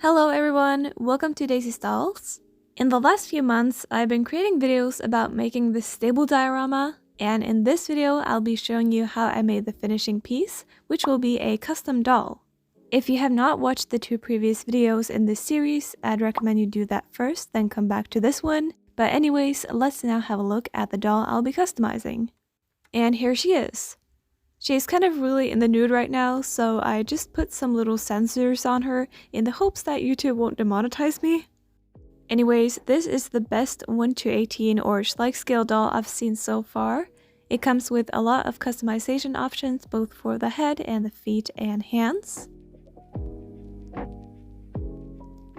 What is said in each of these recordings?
Hello everyone, welcome to Daisy's Dolls. In the last few months, I've been creating videos about making this stable diorama, and in this video, I'll be showing you how I made the finishing piece, which will be a custom doll. If you have not watched the two previous videos in this series, I'd recommend you do that first, then come back to this one. But anyways, let's now have a look at the doll I'll be customizing. And here she is. She's kind of really in the nude right now, so I just put some little sensors on her in the hopes that YouTube won't demonetize me. Anyways, this is the best 1:18 or Schleich scale doll I've seen so far. It comes with a lot of customization options both for the head and the feet and hands.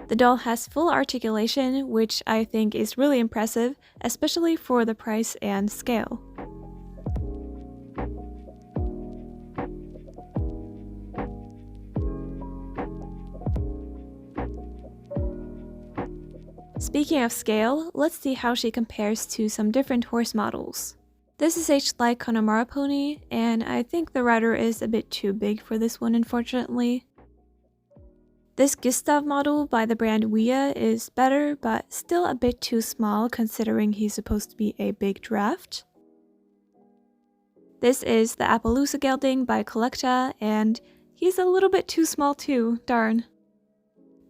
The doll has full articulation, which I think is really impressive, especially for the price and scale. Speaking of scale, let's see how she compares to some different horse models. This is a Schleich Connemara pony, and I think the rider is a bit too big for this one, unfortunately. This Gustav model by the brand Wea is better, but still a bit too small considering he's supposed to be a big draft. This is the Appaloosa gelding by Collecta, and he's a little bit too small too, darn.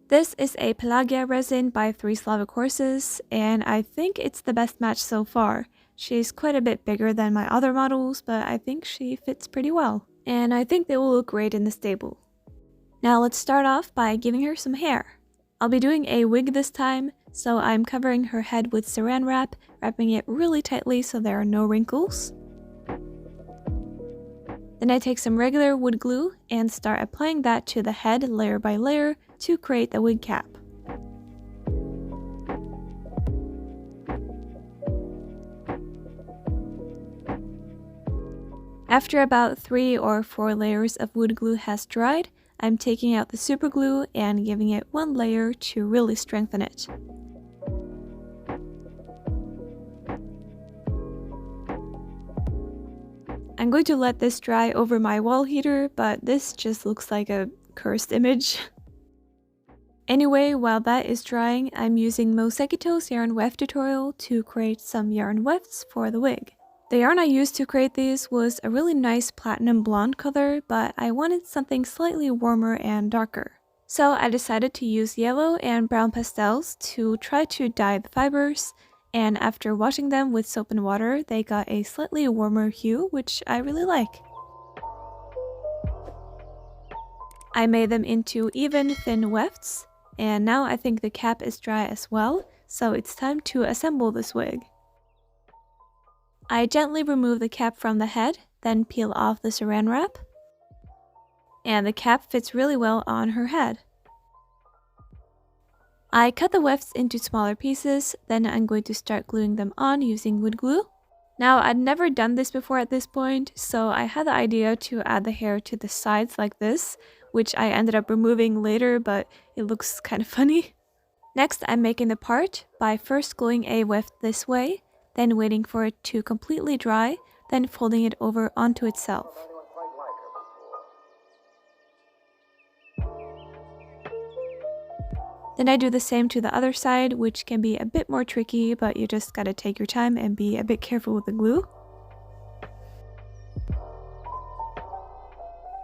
This is a Pelagia resin by 3 Slavic Horses, and I think it's the best match so far. She's quite a bit bigger than my other models, but I think she fits pretty well. And I think they will look great in the stable. Now let's start off by giving her some hair. I'll be doing a wig this time, so I'm covering her head with saran wrap, wrapping it really tightly so there are no wrinkles. Then I take some regular wood glue and start applying that to the head layer by layer to create the wig cap. After about 3 or 4 layers of wood glue has dried, I'm taking out the super glue and giving it 1 layer to really strengthen it. I'm going to let this dry over my wall heater, but this just looks like a cursed image. Anyway, while that is drying, I'm using Mosekito's yarn weft tutorial to create some yarn wefts for the wig. The yarn I used to create these was a really nice platinum blonde color, but I wanted something slightly warmer and darker. So I decided to use yellow and brown pastels to try to dye the fibers, and after washing them with soap and water, they got a slightly warmer hue, which I really like. I made them into even, thin wefts, and now I think the cap is dry as well, so it's time to assemble this wig. I gently remove the cap from the head, then peel off the saran wrap. And the cap fits really well on her head. I cut the wefts into smaller pieces, then I'm going to start gluing them on using wood glue. Now, I'd never done this before at this point, so I had the idea to add the hair to the sides like this, which I ended up removing later, but it looks kind of funny. Next, I'm making the part by first gluing a weft this way, then waiting for it to completely dry, then folding it over onto itself. Then I do the same to the other side, which can be a bit more tricky, but you just gotta take your time and be a bit careful with the glue.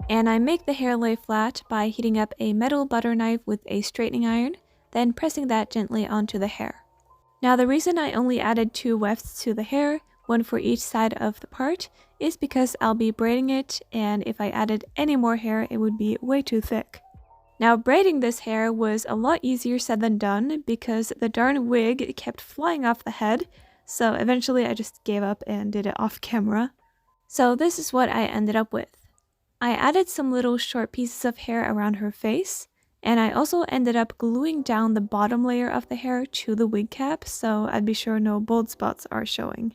And I make the hair lay flat by heating up a metal butter knife with a straightening iron, then pressing that gently onto the hair. Now the reason I only added 2 wefts to the hair, one for each side of the part, is because I'll be braiding it, and if I added any more hair it would be way too thick. Now braiding this hair was a lot easier said than done because the darn wig kept flying off the head, so eventually I just gave up and did it off camera. So this is what I ended up with. I added some little short pieces of hair around her face, and I also ended up gluing down the bottom layer of the hair to the wig cap, so I'd be sure no bald spots are showing.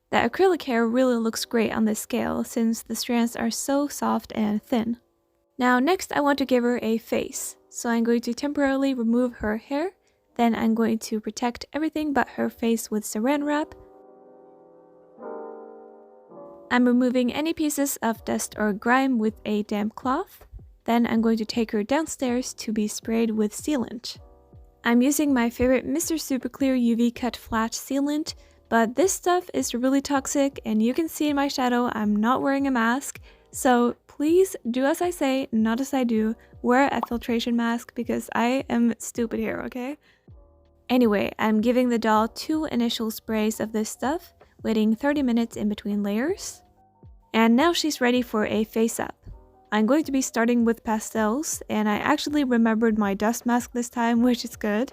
The acrylic hair really looks great on this scale since the strands are so soft and thin. Now next I want to give her a face, so I'm going to temporarily remove her hair, then I'm going to protect everything but her face with saran wrap. I'm removing any pieces of dust or grime with a damp cloth. Then I'm going to take her downstairs to be sprayed with sealant. I'm using my favorite Mr. Super Clear UV Cut Flat Sealant, but this stuff is really toxic and you can see in my shadow I'm not wearing a mask, so please do as I say, not as I do. Wear a filtration mask because I am stupid here, okay? Anyway, I'm giving the doll 2 initial sprays of this stuff, waiting 30 minutes in between layers. And now she's ready for a face up. I'm going to be starting with pastels, and I actually remembered my dust mask this time, which is good.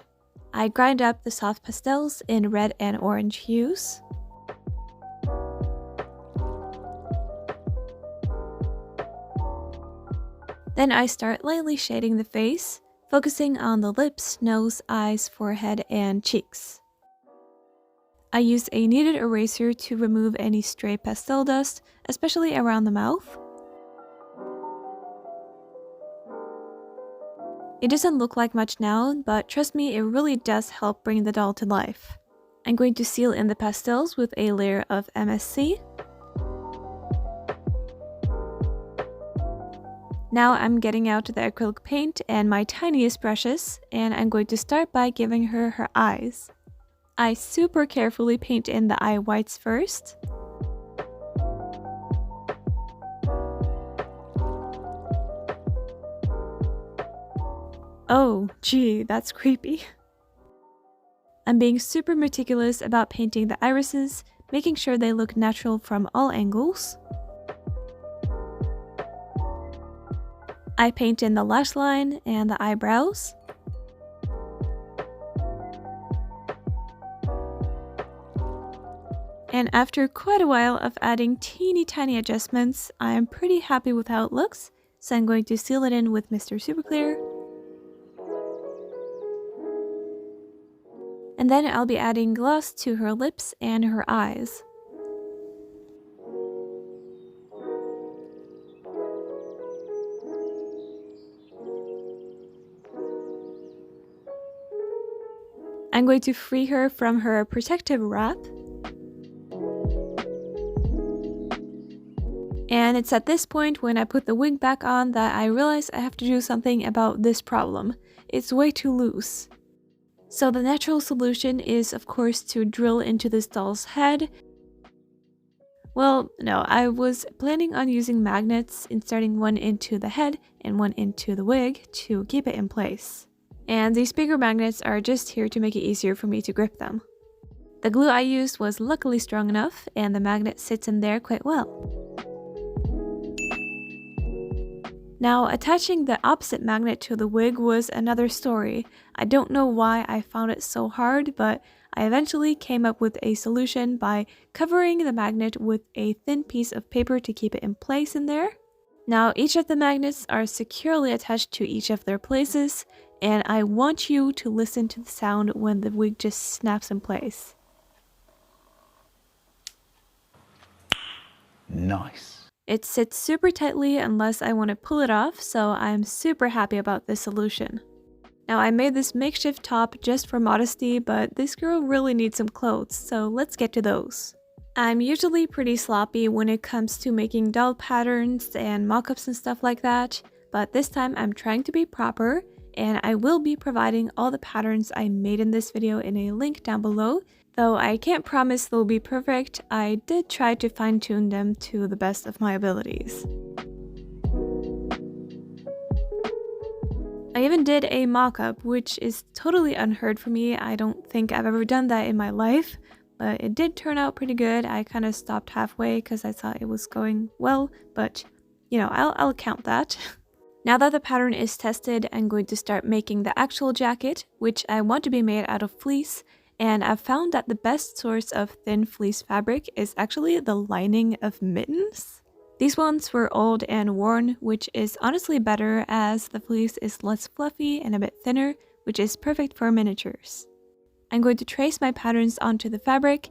I grind up the soft pastels in red and orange hues. Then I start lightly shading the face, focusing on the lips, nose, eyes, forehead, and cheeks. I use a kneaded eraser to remove any stray pastel dust, especially around the mouth. It doesn't look like much now, but trust me, it really does help bring the doll to life. I'm going to seal in the pastels with a layer of MSC. Now I'm getting out the acrylic paint and my tiniest brushes, and I'm going to start by giving her her eyes. I super carefully paint in the eye whites first. Oh, gee, that's creepy. I'm being super meticulous about painting the irises, making sure they look natural from all angles. I paint in the lash line and the eyebrows. And after quite a while of adding teeny tiny adjustments, I am pretty happy with how it looks, so I'm going to seal it in with Mr. Super Clear. And then I'll be adding gloss to her lips and her eyes. I'm going to free her from her protective wrap. And it's at this point when I put the wig back on that I realize I have to do something about this problem. It's way too loose. So the natural solution is, of course, to drill into this doll's head. Well, no, I was planning on using magnets, inserting one into the head and one into the wig to keep it in place. And these bigger magnets are just here to make it easier for me to grip them. The glue I used was luckily strong enough, and the magnet sits in there quite well. Now, attaching the opposite magnet to the wig was another story. I don't know why I found it so hard, but I eventually came up with a solution by covering the magnet with a thin piece of paper to keep it in place in there. Now, each of the magnets are securely attached to each of their places, and I want you to listen to the sound when the wig just snaps in place. Nice. It sits super tightly unless I want to pull it off, so I'm super happy about this solution. Now, I made this makeshift top just for modesty, but this girl really needs some clothes, so let's get to those. I'm usually pretty sloppy when it comes to making doll patterns and mock-ups and stuff like that, but this time I'm trying to be proper, and I will be providing all the patterns I made in this video in a link down below. Though I can't promise they'll be perfect, I did try to fine-tune them to the best of my abilities. I even did a mock-up, which is totally unheard for me. I don't think I've ever done that in my life, but it did turn out pretty good. I kind of stopped halfway because I thought it was going well, but you know, I'll count that. Now that the pattern is tested, I'm going to start making the actual jacket, which I want to be made out of fleece. And I've found that the best source of thin fleece fabric is actually the lining of mittens. These ones were old and worn, which is honestly better as the fleece is less fluffy and a bit thinner, which is perfect for miniatures. I'm going to trace my patterns onto the fabric,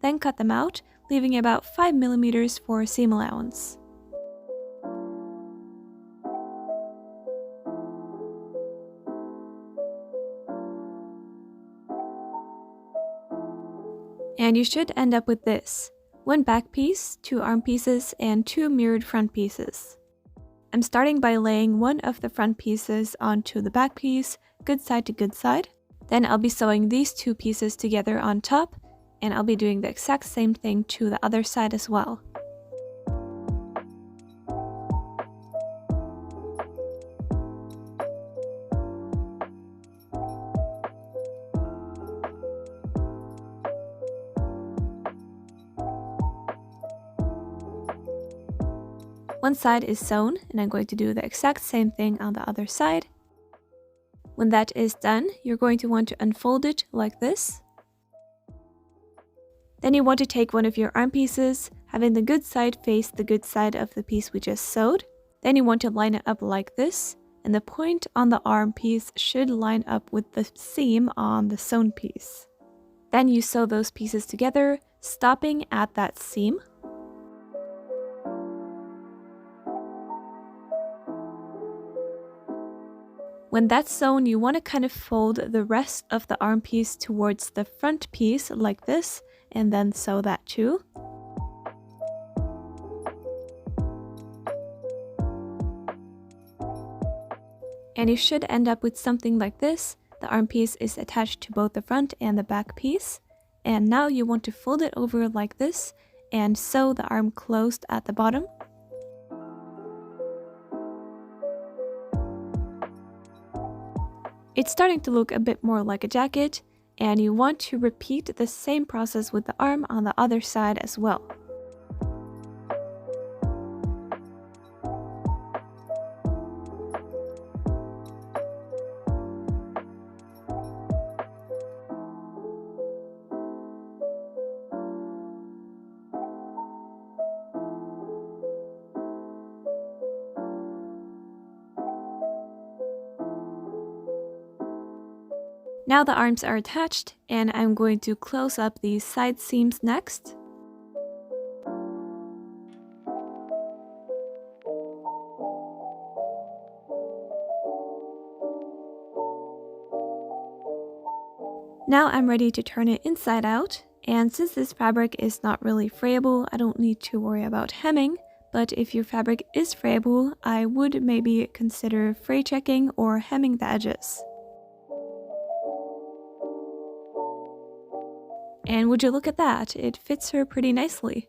then cut them out, leaving about 5mm for seam allowance. And you should end up with this: one back piece, 2 arm pieces, and 2 mirrored front pieces. I'm starting by laying one of the front pieces onto the back piece, good side to good side. Then I'll be sewing these two pieces together on top, and I'll be doing the exact same thing to the other side as well. One side is sewn, and I'm going to do the exact same thing on the other side. When that is done, you're going to want to unfold it like this. Then you want to take one of your arm pieces, having the good side face the good side of the piece we just sewed. Then you want to line it up like this, and the point on the arm piece should line up with the seam on the sewn piece. Then you sew those pieces together, stopping at that seam. When that's sewn, you want to kind of fold the rest of the arm piece towards the front piece like this, and then sew that too. And you should end up with something like this. The arm piece is attached to both the front and the back piece. And now you want to fold it over like this and sew the arm closed at the bottom. It's starting to look a bit more like a jacket, and you want to repeat the same process with the arm on the other side as well. Now the arms are attached, and I'm going to close up these side seams next. Now I'm ready to turn it inside out, and since this fabric is not really frayable, I don't need to worry about hemming, but if your fabric is frayable, I would maybe consider fray checking or hemming the edges. And would you look at that, it fits her pretty nicely.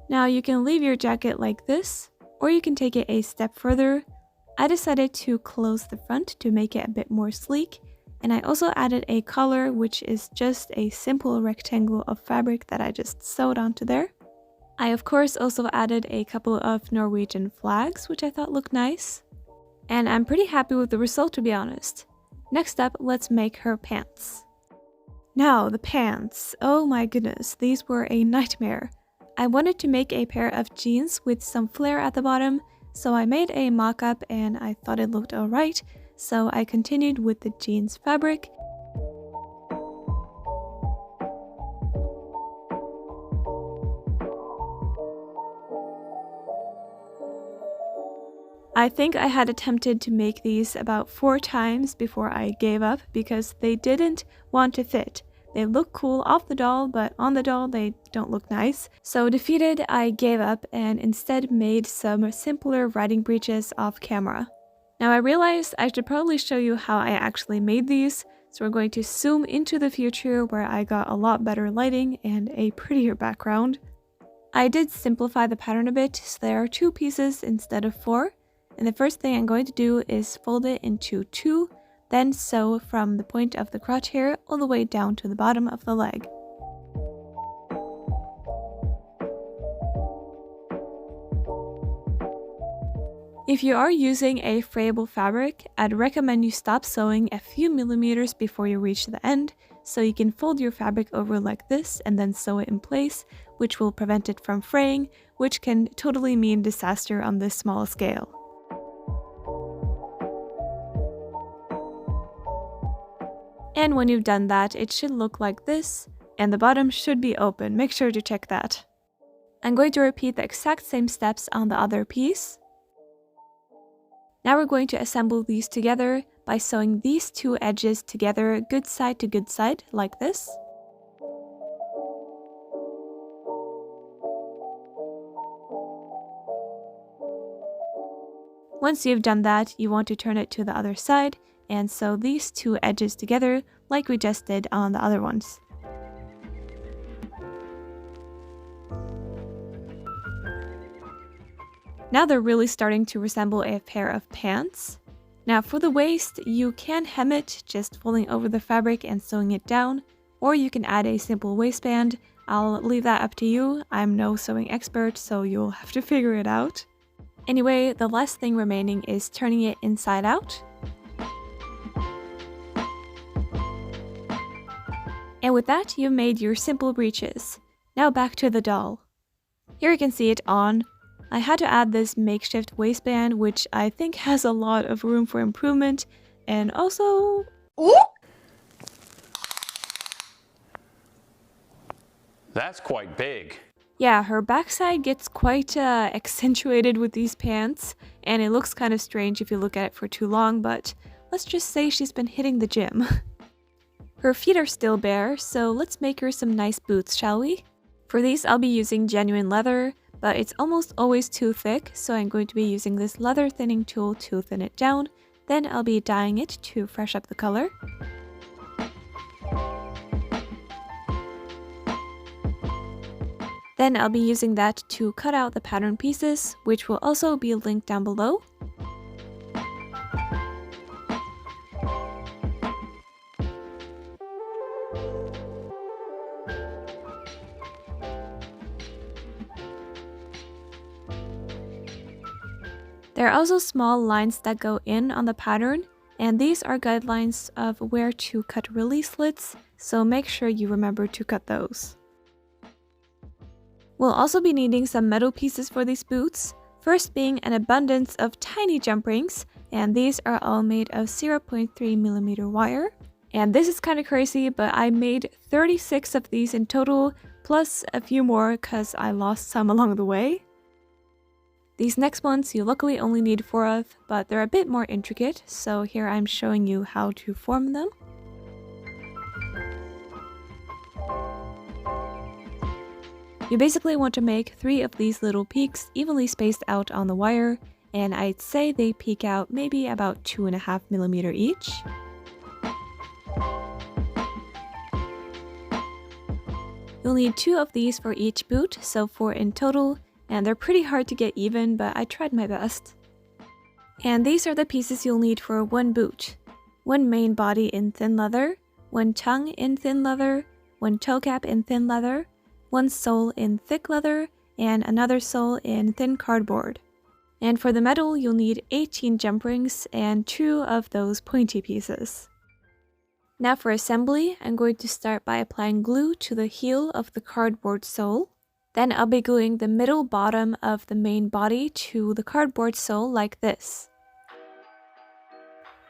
Now you can leave your jacket like this, or you can take it a step further. I decided to close the front to make it a bit more sleek, and I also added a collar, which is just a simple rectangle of fabric that I just sewed onto there. I of course also added a couple of Norwegian flags, which I thought looked nice. And I'm pretty happy with the result, to be honest. Next up, let's make her pants. Now, the pants. Oh my goodness, these were a nightmare. I wanted to make a pair of jeans with some flare at the bottom, so I made a mock-up and I thought it looked alright, so I continued with the jeans fabric. I think I had attempted to make these about 4 times before I gave up because they didn't want to fit. They look cool off the doll, but on the doll they don't look nice. So defeated, I gave up and instead made some simpler riding breeches off camera. Now I realized I should probably show you how I actually made these, so we're going to zoom into the future where I got a lot better lighting and a prettier background. I did simplify the pattern a bit, so there are 2 pieces instead of 4. And the first thing I'm going to do is fold it into 2, then sew from the point of the crotch hair all the way down to the bottom of the leg. If you are using a frayable fabric, I'd recommend you stop sewing a few millimeters before you reach the end, so you can fold your fabric over like this and then sew it in place, which will prevent it from fraying, which can totally mean disaster on this small scale. And when you've done that, it should look like this, and the bottom should be open. Make sure to check that. I'm going to repeat the exact same steps on the other piece. Now we're going to assemble these together by sewing these 2 edges together good side to good side, like this. Once you've done that, you want to turn it to the other side and sew these two edges together like we just did on the other ones. Now they're really starting to resemble a pair of pants. Now for the waist, you can hem it just folding over the fabric and sewing it down, or you can add a simple waistband. I'll leave that up to you. I'm no sewing expert, so you'll have to figure it out. Anyway, the last thing remaining is turning it inside out. And with that, you've made your simple breeches. Now back to the doll. Here you can see it on. I had to add this makeshift waistband, which I think has a lot of room for improvement, and also... Ooh! That's quite big. Yeah, her backside gets quite accentuated with these pants, and it looks kind of strange if you look at it for too long, but let's just say she's been hitting the gym. Her feet are still bare, so let's make her some nice boots, shall we? For these, I'll be using genuine leather, but it's almost always too thick, so I'm going to be using this leather thinning tool to thin it down. Then I'll be dyeing it to fresh up the color. Then I'll be using that to cut out the pattern pieces, which will also be linked down below. There are also small lines that go in on the pattern, and these are guidelines of where to cut release slits, so make sure you remember to cut those. We'll also be needing some metal pieces for these boots, first being an abundance of tiny jump rings, and these are all made of 0.3mm wire. And this is kind of crazy, but I made 36 of these in total, plus a few more because I lost some along the way. These next ones you luckily only need 4 of, but they're a bit more intricate, so here I'm showing you how to form them. You basically want to make 3 of these little peaks evenly spaced out on the wire, and I'd say they peak out maybe about 2.5mm each. You'll need 2 of these for each boot, so 4 in total, and they're pretty hard to get even, but I tried my best. And these are the pieces you'll need for 1 boot. 1 main body in thin leather, 1 tongue in thin leather, 1 toe cap in thin leather, 1 sole in thick leather, and another sole in thin cardboard. And for the metal, you'll need 18 jump rings and 2 of those pointy pieces. Now for assembly, I'm going to start by applying glue to the heel of the cardboard sole. Then I'll be gluing the middle bottom of the main body to the cardboard sole like this.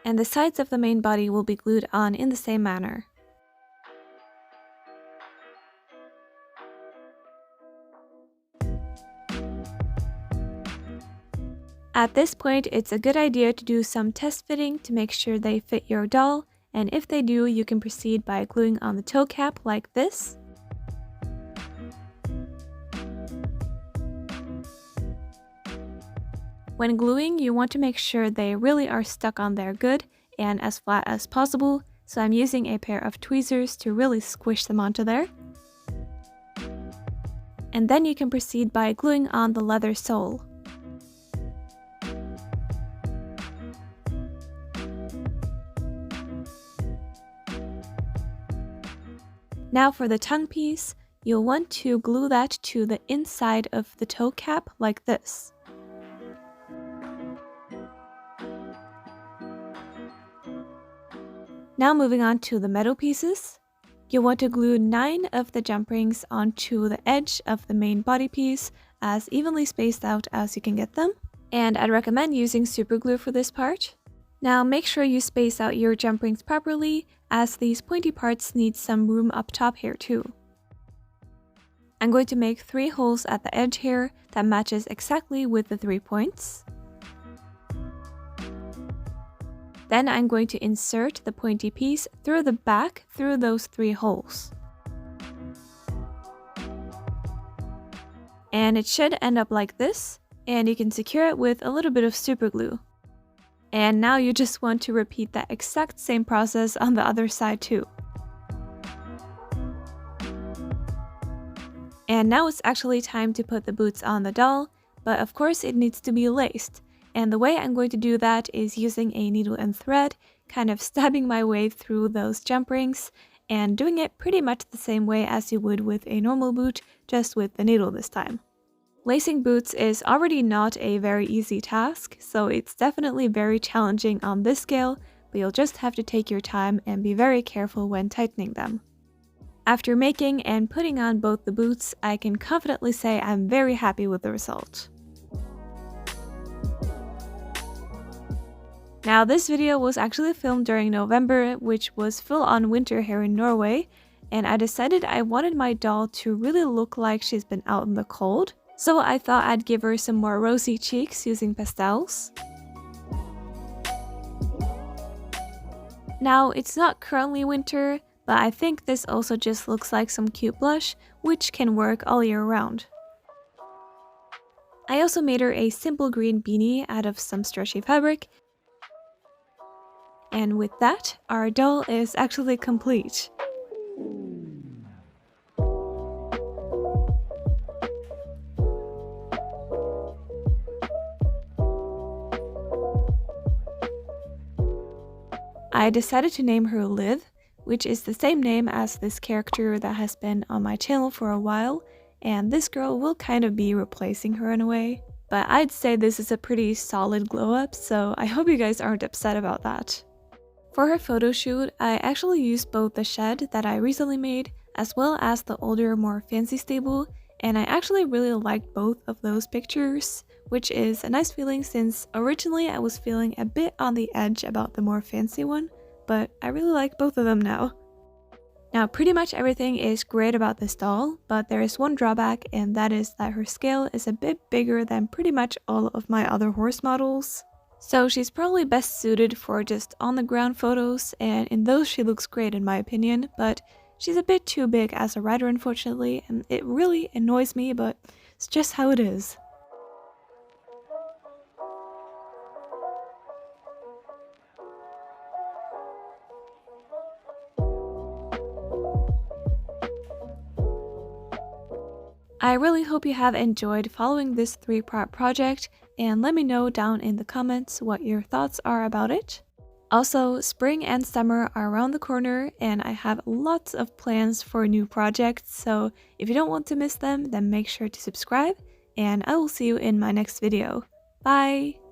And the sides of the main body will be glued on in the same manner. At this point, it's a good idea to do some test fitting to make sure they fit your doll, and if they do, you can proceed by gluing on the toe cap like this. When gluing, you want to make sure they really are stuck on there good and as flat as possible, so I'm using a pair of tweezers to really squish them onto there. And then you can proceed by gluing on the leather sole. Now for the tongue piece, you'll want to glue that to the inside of the toe cap like this. Now moving on to the metal pieces, you'll want to glue 9 of the jump rings onto the edge of the main body piece as evenly spaced out as you can get them. And I'd recommend using superglue for this part. Now make sure you space out your jump rings properly, as these pointy parts need some room up top here too. I'm going to make 3 holes at the edge here that matches exactly with the 3 points. Then I'm going to insert the pointy piece through the back through those 3 holes. And it should end up like this. and you can secure it with a little bit of super glue. And now you just want to repeat that exact same process on the other side too. And now it's actually time to put the boots on the doll, but of course it needs to be laced. And the way I'm going to do that is using a needle and thread, kind of stabbing my way through those jump rings, and doing it pretty much the same way as you would with a normal boot, just with the needle this time. Lacing boots is already not a very easy task, so it's definitely very challenging on this scale, but you'll just have to take your time and be very careful when tightening them. After making and putting on both the boots, I can confidently say I'm very happy with the result. Now this video was actually filmed during November, which was full-on winter here in Norway, and I decided I wanted my doll to really look like she's been out in the cold, so I thought I'd give her some more rosy cheeks using pastels. Now it's not currently winter, but I think this also just looks like some cute blush, which can work all year round. I also made her a simple green beanie out of some stretchy fabric, and with that, our doll is actually complete. I decided to name her Liv, which is the same name as this character that has been on my channel for a while, and this girl will kind of be replacing her in a way. But I'd say this is a pretty solid glow up, so I hope you guys aren't upset about that. For her photo shoot, I actually used both the shed that I recently made, as well as the older, more fancy stable, and I actually really liked both of those pictures, which is a nice feeling since originally I was feeling a bit on the edge about the more fancy one, but I really like both of them now. Now pretty much everything is great about this doll, but there is one drawback, and that is that her scale is a bit bigger than pretty much all of my other horse models. So she's probably best suited for just on the ground photos, and in those she looks great in my opinion, but she's a bit too big as a rider unfortunately, and it really annoys me, but it's just how it is. I really hope you have enjoyed following this 3-part project, and let me know down in the comments what your thoughts are about it. Also, spring and summer are around the corner, and I have lots of plans for new projects, so if you don't want to miss them, then make sure to subscribe, and I will see you in my next video. Bye!